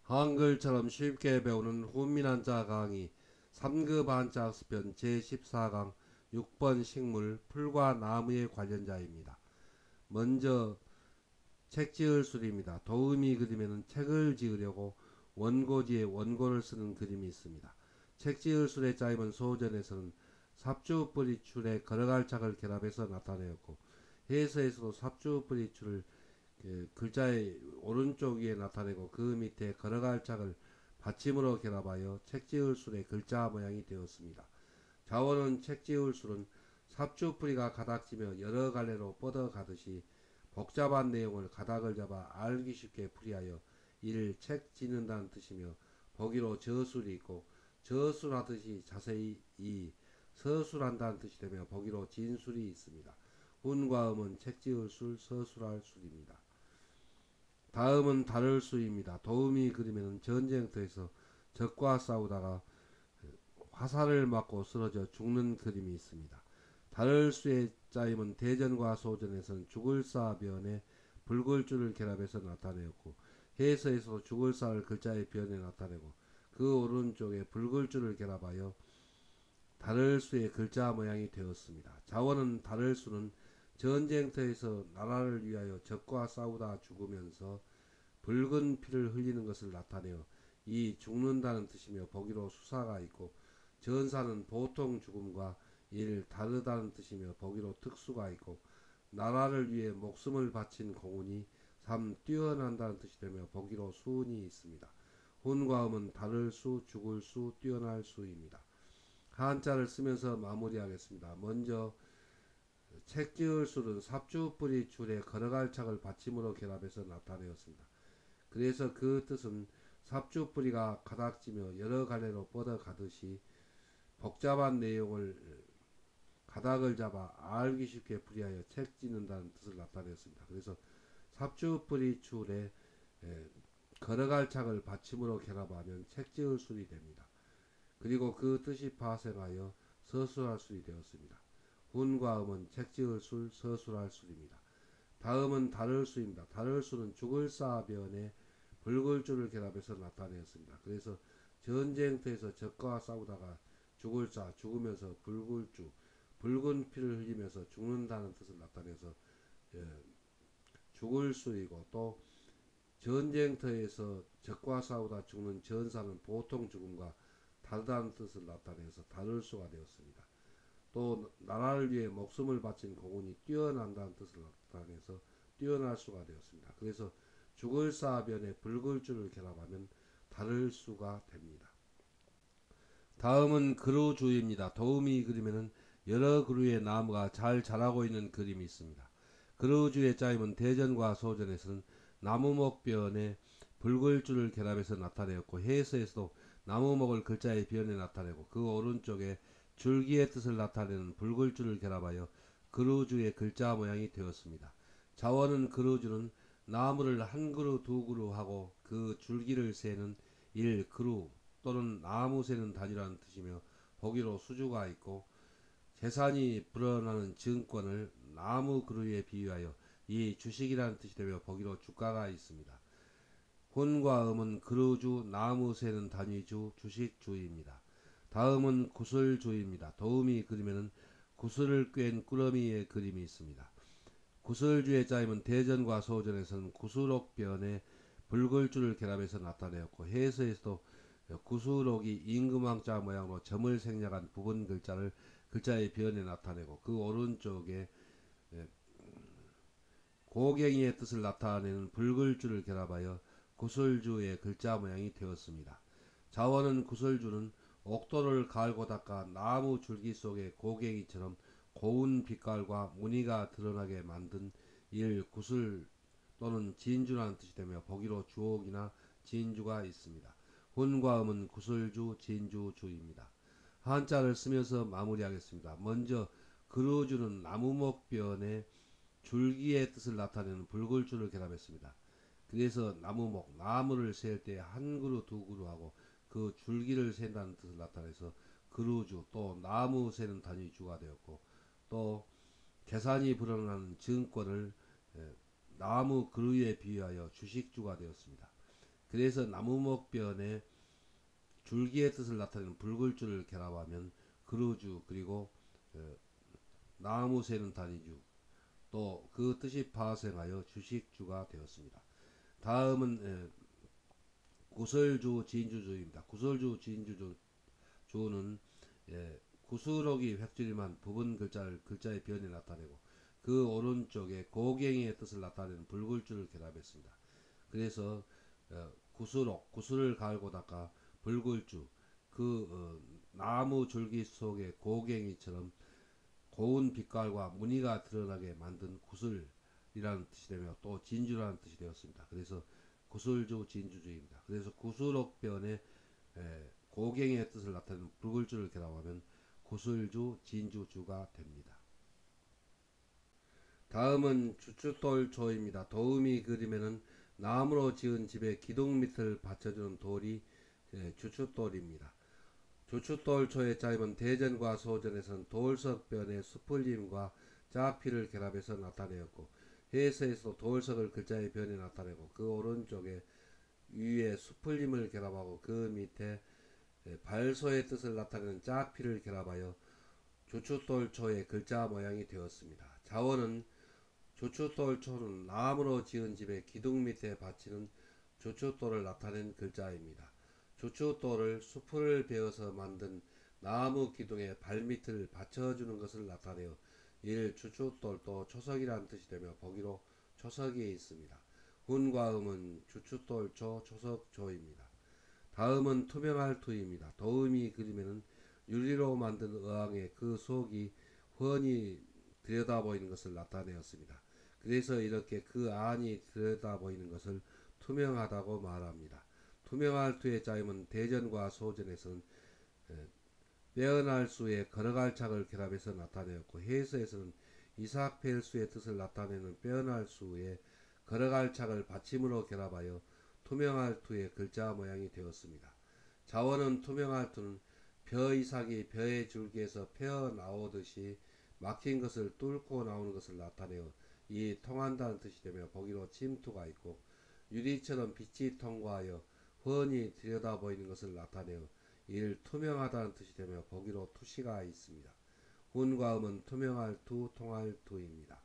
한글처럼 쉽게 배우는 훈민한자 강의 3급 한자 학습편 제14강 6번 식물 풀과 나무의 관련자입니다. 먼저 책 지을 술입니다. 도우미 그림에는 책을 지으려고 원고지에 원고를 쓰는 그림이 있습니다. 책 지을 술의 짜임은 소전에서는 삽주뿌리출에 걸어갈 착을 결합해서 나타내었고 해서에서도 삽주뿌리출을 글자의 오른쪽 위에 나타내고 그 밑에 걸어갈 착을 받침으로 결합하여 책지을 술의 글자 모양이 되었습니다. 자원은 책지을 술은 삽주뿌리가 가닥지며 여러 갈래로 뻗어가듯이 복잡한 내용을 가닥을 잡아 알기 쉽게 풀이하여 이를 책 짓는다는 뜻이며 보기로 저술이 있고 저술하듯이 자세히 서술한다는 뜻이 되며 보기로 진술이 있습니다. 훈과 음은 책지을 술, 서술할 술입니다. 다음은 다를 수입니다. 도우미 그림에는 전쟁터에서 적과 싸우다가 화살을 맞고 쓰러져 죽는 그림이 있습니다. 다를 수의 짜임은 대전과 소전에서는 죽을사 변에 붉을줄을 결합해서 나타내었고 해서에서도 죽을사를 글자의 변에 나타내고 그 오른쪽에 붉을줄을 결합하여 다를 수의 글자 모양이 되었습니다. 자원은 다를 수는 전쟁터에서 나라를 위하여 적과 싸우다 죽으면서 붉은 피를 흘리는 것을 나타내어 이 죽는다는 뜻이며 보기로 수사가 있고 전사는 보통 죽음과 이를 다르다는 뜻이며 보기로 특수가 있고 나라를 위해 목숨을 바친 공훈이 삼 뛰어난다는 뜻이 되며 보기로 수운이 있습니다. 훈과 음은 다를 수, 죽을 수, 뛰어날 수입니다. 한자를 쓰면서 마무리하겠습니다. 먼저 책 지을 수는 삽주뿌리 줄에 걸어갈 착을 받침으로 결합해서 나타내었습니다. 그래서 그 뜻은 삽주뿌리가 가닥지며 여러 갈래로 뻗어가듯이 복잡한 내용을 가닥을 잡아 알기 쉽게 풀이하여 책 짓는다는 뜻을 나타냈습니다. 그래서 삽주뿌리 줄에 걸어갈 착을 받침으로 결합하면 책 지을 술이 됩니다. 그리고 그 뜻이 파생하여 서술할 술이 되었습니다. 훈과 음은 책 지을 술, 서술할 술입니다. 다음은 다를 수입니다. 다를 수는 죽을 사변에 붉을 줄을 결합해서 나타내었습니다. 그래서 전쟁터에서 적과 싸우다가 죽을 사, 죽으면서 붉을 주, 붉은 피를 흘리면서 죽는다는 뜻을 나타내서 예, 죽을 수이고 또 전쟁터에서 적과 싸우다 죽는 전사는 보통 죽음과 다르다는 뜻을 나타내서 다를 수가 되었습니다. 또 나라를 위해 목숨을 바친 공훈이 뛰어난다는 뜻을 나타내서 뛰어날 수가 되었습니다. 그래서 죽을 사변에 붉을 줄을 결합하면 다를 수가 됩니다. 다음은 그루주입니다. 도우미 그림에는 여러 그루의 나무가 잘 자라고 있는 그림이 있습니다. 그루주의 짜임은 대전과 소전에서는 나무목변에 붉을 줄을 결합해서 나타내었고 해서에서도 나무목을 글자의 변에 나타내고 그 오른쪽에 줄기의 뜻을 나타내는 붉을 줄을 결합하여 그루주의 글자 모양이 되었습니다. 자원은 그루주는 나무를 한 그루 두 그루 하고 그 줄기를 세는 일 그루 또는 나무 세는 단위라는 뜻이며 보기로 수주가 있고 재산이 불어나는 증권을 나무 그루에 비유하여 이 주식이라는 뜻이 되며 보기로 주가가 있습니다. 혼과 음은 그루주, 나무 세는 단위주, 주식주입니다. 다음은 구슬주입니다. 도우미 그림에는 구슬을 꿰은 꾸러미의 그림이 있습니다. 구슬주의 짜임은 대전과 소전에서는 구슬옥변에 붉을 줄을 결합해서 나타내었고 해서에서도 구슬옥이 임금왕자 모양으로 점을 생략한 부분 글자를 글자의 변에 나타내고 그 오른쪽에 고갱이의 뜻을 나타내는 붉을 줄을 결합하여 구슬주의 글자 모양이 되었습니다. 자원은 구슬주는 옥도를 갈고 닦아 나무 줄기 속에 고갱이처럼 고운 빛깔과 무늬가 드러나게 만든 일 구슬 또는 진주라는 뜻이 되며 보기로 주옥이나 진주가 있습니다. 혼과 음은 구슬주, 진주, 주입니다. 한자를 쓰면서 마무리하겠습니다. 먼저 그루주는 나무목변에 줄기의 뜻을 나타내는 붉을 줄을 결합했습니다. 그래서 나무목, 나무를 셀 때 한 그루 두 그루 하고 그 줄기를 센다는 뜻을 나타내서 그루주 또 나무 세는 단위주가 되었고 또 재산이 불어나는 증권을 나무 그루에 비유하여 주식주가 되었습니다. 그래서 나무목변에 줄기의 뜻을 나타내는 붉을줄을 결합하면 그루주 그리고 어, 나무새는 다리주 또 그 뜻이 파생하여 주식주가 되었습니다. 다음은 구설주 진주주입니다. 구설주 진주주는 구스러기 획줄임한 부분 글자를 글자의 변에 나타내고 그 오른쪽에 고갱이의 뜻을 나타내는 붉을줄을 결합했습니다. 그래서 구슬을 갈고 닦아 붉을주 나무 줄기 속에 고갱이처럼 고운 빛깔과 무늬가 드러나게 만든 구슬이라는 뜻이 되며 또 진주라는 뜻이 되었습니다. 그래서 구슬주 진주주입니다. 그래서 구슬옥변에 고갱이의 뜻을 나타내는 붉을 줄을 결합하면 구슬주 진주주가 됩니다. 다음은 주춧돌초입니다. 도우미 그림에는 나무로 지은 집의 기둥 밑을 받쳐주는 돌이 주춧돌입니다. 주춧돌초의 짜임은 대전과 소전에서는 돌석변의 수풀림과 짜피를 결합해서 나타내었고 해서에서도 돌석을 글자의 변에 나타내고 그 오른쪽에 위에 수풀림을 결합하고 그 밑에 발소의 뜻을 나타내는 짜피를 결합하여 주춧돌초의 글자 모양이 되었습니다. 자원은 주춧돌초는 나무로 지은 집의 기둥 밑에 받치는 주춧돌을 나타낸 글자입니다. 주춧돌을 수풀을 베어서 만든 나무 기둥의 발밑을 받쳐주는 것을 나타내어 주춧돌도 초석이라는 뜻이 되며 보기로 초석이 있습니다. 훈과 음은 주춧돌초 초석초입니다. 다음은 투명할 투입니다. 도우미 그림에는 유리로 만든 의왕에 그 속이 훤히 들여다보이는 것을 나타내었습니다. 그래서 이렇게 그 안이 들여다보이는 것을 투명하다고 말합니다. 투명할 투의 짜임은 대전과 소전에서는 빼어날 수의 걸어갈 착을 결합해서 나타내었고 해서에서는 이삭펠수의 뜻을 나타내는 빼어날 수의 걸어갈 착을 받침으로 결합하여 투명할 투의 글자 모양이 되었습니다. 자원은 투명할 투는 벼 이삭이 벼의 줄기에서 패어 나오듯이 막힌 것을 뚫고 나오는 것을 나타내어 이 통한다는 뜻이 되며 보기로 침투가 있고 유리처럼 빛이 통과하여 훤히 들여다보이는 것을 나타내어 투명하다는 뜻이 되며 보기로 투시가 있습니다. 훈과 음은 투명할 투, 통할 투입니다.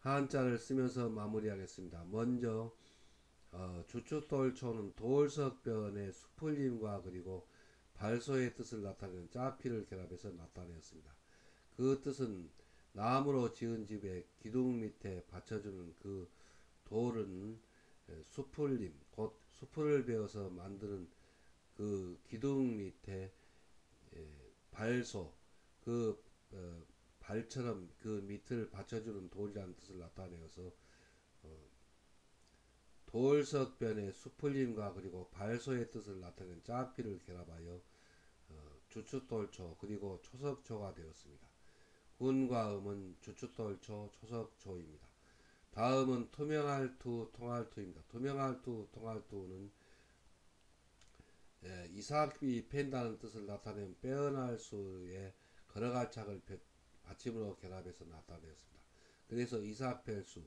한자를 쓰면서 마무리하겠습니다. 먼저 주춧돌초는 돌석변의 수풀림과 그리고 발소의 뜻을 나타내는 짜피를 결합해서 나타내었습니다. 그 뜻은 나무로 지은 집의 기둥 밑에 받쳐주는 그 돌은 수풀림, 곧 수풀을 베어서 만드는 그 기둥 밑에 발소, 그 발처럼 그 밑을 받쳐주는 돌이라는 뜻을 나타내어서 돌석변의 수풀림과 그리고 발소의 뜻을 나타내는 짜피를 결합하여 주춧돌초 그리고 초석초가 되었습니다. 훈과 음은 주춧돌초 초석초입니다. 다음은 투명할 투 통할 투입니다. 투명할 투 통할 투는 이삭이 팬다는 뜻을 나타내는 빼어날 수의 걸어갈 착을 받침으로 결합해서 나타냈습니다. 그래서 이삭 펠수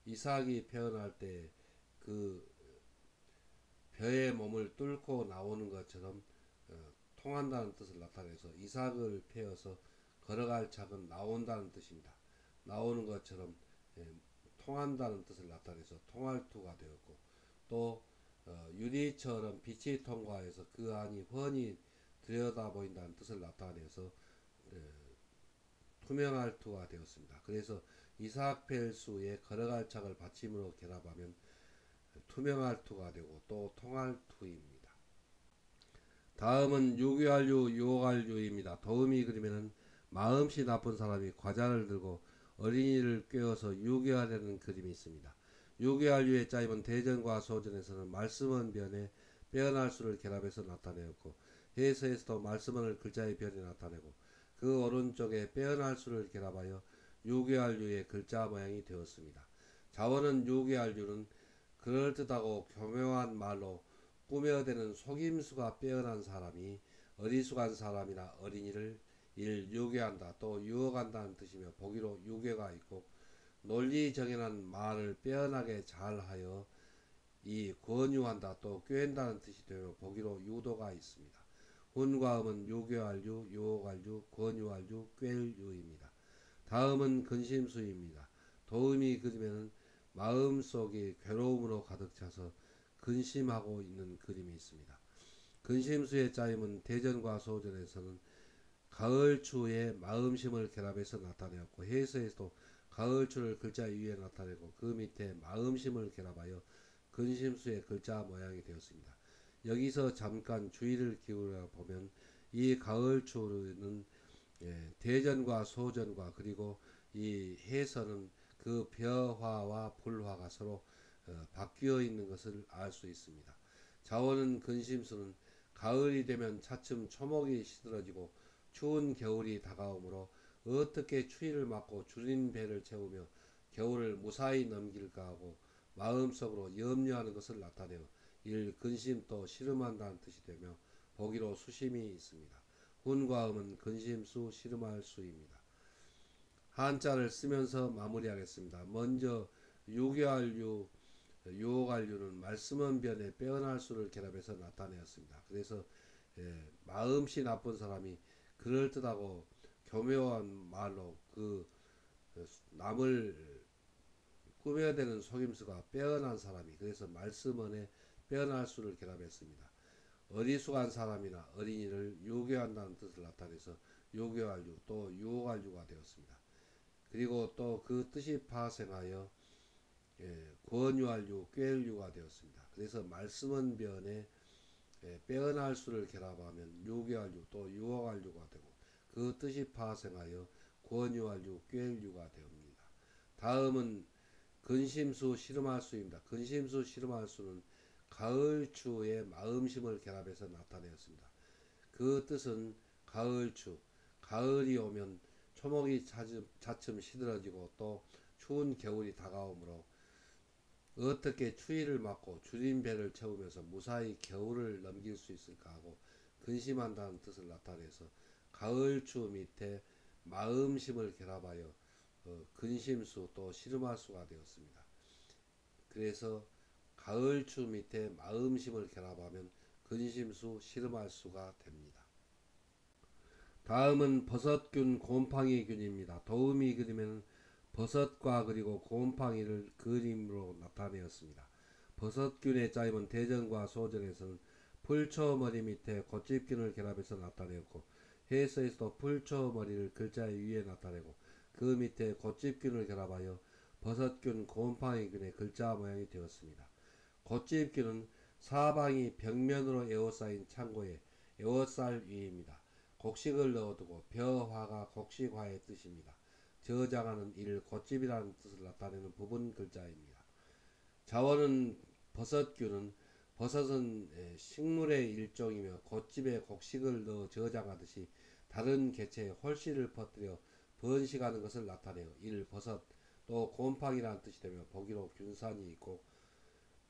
이삭이 태어날 때 그 벼의 몸을 뚫고 나오는 것처럼 통한다는 뜻을 나타내서 이삭을 패어서 걸어갈 착은 나온다는 뜻입니다. 나오는 것처럼 통한다는 뜻을 나타내서 통할투가 되었고 또 유리처럼 빛이 통과해서 그 안이 훤히 들여다보인다는 뜻을 나타내서 투명할 투가 되었습니다. 그래서 이삭펠수의 걸어갈 착을 받침으로 결합하면 투명할 투가 되고 또 통할 투입니다. 다음은 유교할유 유혹할유입니다. 도우미 그림에는 마음씨 나쁜 사람이 과자를 들고 어린이를 꿰어서 유괴하려는 그림이 있습니다. 유괴할유의 짜임은 대전과 소전에서는 말씀은 변에 빼어날 수를 결합해서 나타내었고 해서에서도 말씀은 글자의 변에 나타내고 그 오른쪽에 빼어날 수를 결합하여 유괴할유의 글자 모양이 되었습니다. 자원은 유괴할유는 그럴듯하고 교묘한 말로 꾸며대는 속임수가 빼어난 사람이 어리숙한 사람이나 어린이를 유괴한다 또 유혹한다는 뜻이며 보기로 유괴가 있고 논리정연한 말을 빼어나게 잘하여 이 권유한다 또 꾀한다는 뜻이 되며 보기로 유도가 있습니다. 훈과 음은 유교할유, 유혹할유, 권유할유, 꾀일유입니다. 다음은 근심수입니다. 도음이 그리면 마음속이 괴로움으로 가득 차서 근심하고 있는 그림이 있습니다. 근심수의 짜임은 대전과 소전에서는 가을추의 마음심을 결합해서 나타내었고 해서에서도 가을추를 글자 위에 나타내고 그 밑에 마음심을 결합하여 근심수의 글자 모양이 되었습니다. 여기서 잠깐 주의를 기울여 보면 이 가을추는 대전과 소전과 그리고 이 해서는 그 벼화와 불화가 서로 바뀌어 있는 것을 알 수 있습니다. 자원은 근심수는 가을이 되면 차츰 초목이 시들어지고 추운 겨울이 다가오므로 어떻게 추위를 맞고 줄인 배를 채우며 겨울을 무사히 넘길까 하고 마음속으로 염려하는 것을 나타내어 이를 근심 또 씨름한다는 뜻이 되며 보기로 수심이 있습니다. 훈과 음은 근심수 씨름할 수입니다. 한자를 쓰면서 마무리하겠습니다. 먼저 유교할유, 유혹할유는 말씀은 변에 빼어날 수를 결합해서 나타내었습니다. 그래서 마음씨 나쁜 사람이 그럴듯하고 교묘한 말로 그 남을 꾸며대는 속임수가 빼어난 사람이 그래서 말씀은에 빼어날 수를 결합했습니다. 어리숙한 사람이나 어린이를 유교한다는 뜻을 나타내서 유교할유 또 유혹할유가 되었습니다. 그리고 또 그 뜻이 파생하여 권유할유, 꾀일유가 되었습니다. 그래서 말씀은 변에 빼어날 수를 결합하면 유교할유 또 유혹할유가 되고 그 뜻이 파생하여 권유할유, 꾀일유가 됩니다. 다음은 근심수, 씨름할 수입니다. 근심수, 씨름할 수는 가을추의 마음심을 결합해서 나타내었습니다. 그 뜻은 가을추, 가을이 오면 초목이 차츰 시들어지고 또 추운 겨울이 다가오므로 어떻게 추위를 맞고 줄인 배를 채우면서 무사히 겨울을 넘길 수 있을까 하고 근심한다는 뜻을 나타내서 가을추 밑에 마음심을 결합하여 근심수 또 씨름할 수가 되었습니다. 그래서 가을추 밑에 마음심을 결합하면 근심수 씨름할 수가 됩니다. 다음은 버섯균 곰팡이균입니다. 도움이 그리면 버섯과 그리고 곰팡이를 그림으로 나타내었습니다. 버섯균의 짜임은 대전과 소전에서는 풀초머리 밑에 곶집균을 결합해서 나타내었고 해서에서도 풀초머리를 글자 위에 나타내고 그 밑에 곶집균을 결합하여 버섯균 곰팡이균의 글자 모양이 되었습니다. 곶집균은 사방이 벽면으로 에워싸인 창고에 에워쌀 위입니다. 곡식을 넣어두고 벼화가 곡식화의 뜻입니다. 저장하는 일 곶집이라는 뜻을 나타내는 부분 글자입니다. 자원은 버섯균은 버섯은 식물의 일종이며 곶집에 곡식을 넣어 저장하듯이 다른 개체에 홀씨를 퍼뜨려 번식하는 것을 나타내어 일 버섯 또 곰팡이라는 뜻이 되며 보기로 균산이 있고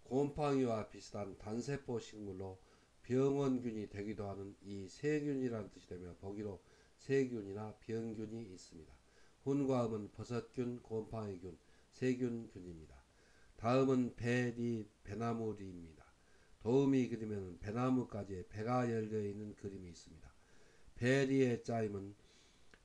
곰팡이와 비슷한 단세포 식물로 병원균이 되기도 하는 이 세균이라는 뜻이 되며 보기로 세균이나 병균이 있습니다. 훈과 음은 버섯균, 곰팡이균, 세균균입니다. 다음은 배리, 배나무리입니다. 도움이 그리면 배나무까지 배가 열려있는 그림이 있습니다. 배리의 짜임은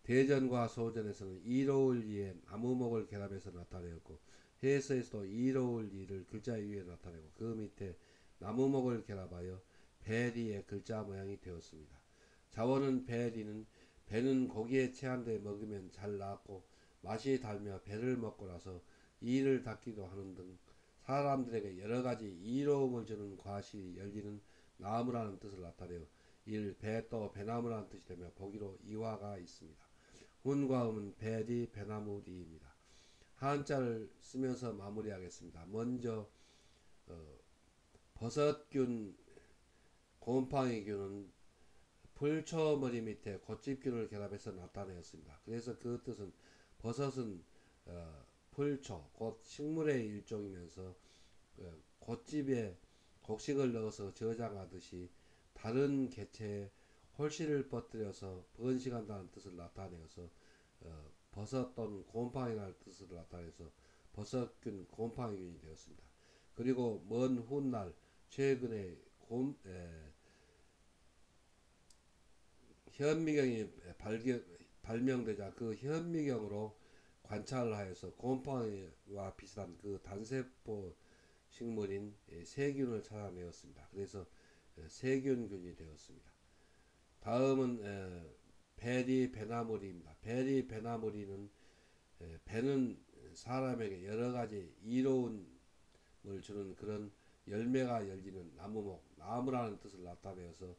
대전과 소전에서는 이로울 리에 나무목을 결합해서 나타내었고 해서에서도 이로울 리를 글자 위에 나타내고 그 밑에 나무목을 결합하여 배리의 글자 모양이 되었습니다. 자원은 배리는 배는 고기에 체한데 먹으면 잘 나았고 맛이 달며 배를 먹고 나서 이를 닦기도 하는 등 사람들에게 여러가지 이로움을 주는 과실이 열리는 나무라는 뜻을 나타내어 일 배 또 배나무라는 뜻이 되며 보기로 이화가 있습니다. 훈과 음은 배리 배나무리입니다. 한자를 쓰면서 마무리하겠습니다. 먼저 버섯균 곰팡이균은 풀초머리 밑에 곶집균을 결합해서 나타내었습니다. 그래서 그 뜻은 버섯은 풀초 곧 식물의 일종이면서 곶집에 곡식을 넣어서 저장하듯이 다른 개체에 홀씨를 퍼뜨려서 번식한다는 뜻을 나타내어서 버섯 또는 곰팡이라는 뜻을 나타내서 버섯균 곰팡이균이 되었습니다. 그리고 먼 훗날 최근에 현미경이 발명되자 그 현미경으로 관찰을 하여서 곰팡이와 비슷한 그 단세포 식물인 세균을 찾아내었습니다. 그래서 세균균이 되었습니다. 다음은 베리 베나무리입니다. 베리 베나무리는 배는 사람에게 여러 가지 이로움을 주는 그런 열매가 열리는 나무목, 나무라는 뜻을 나타내어서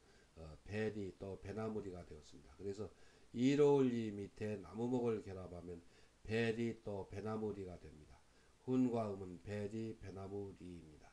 베리 또 베나무리가 되었습니다. 그래서 이로울리 밑에 나무목을 결합하면 베리 또 베나무리가 됩니다. 훈과 음은 베리 베나무리입니다.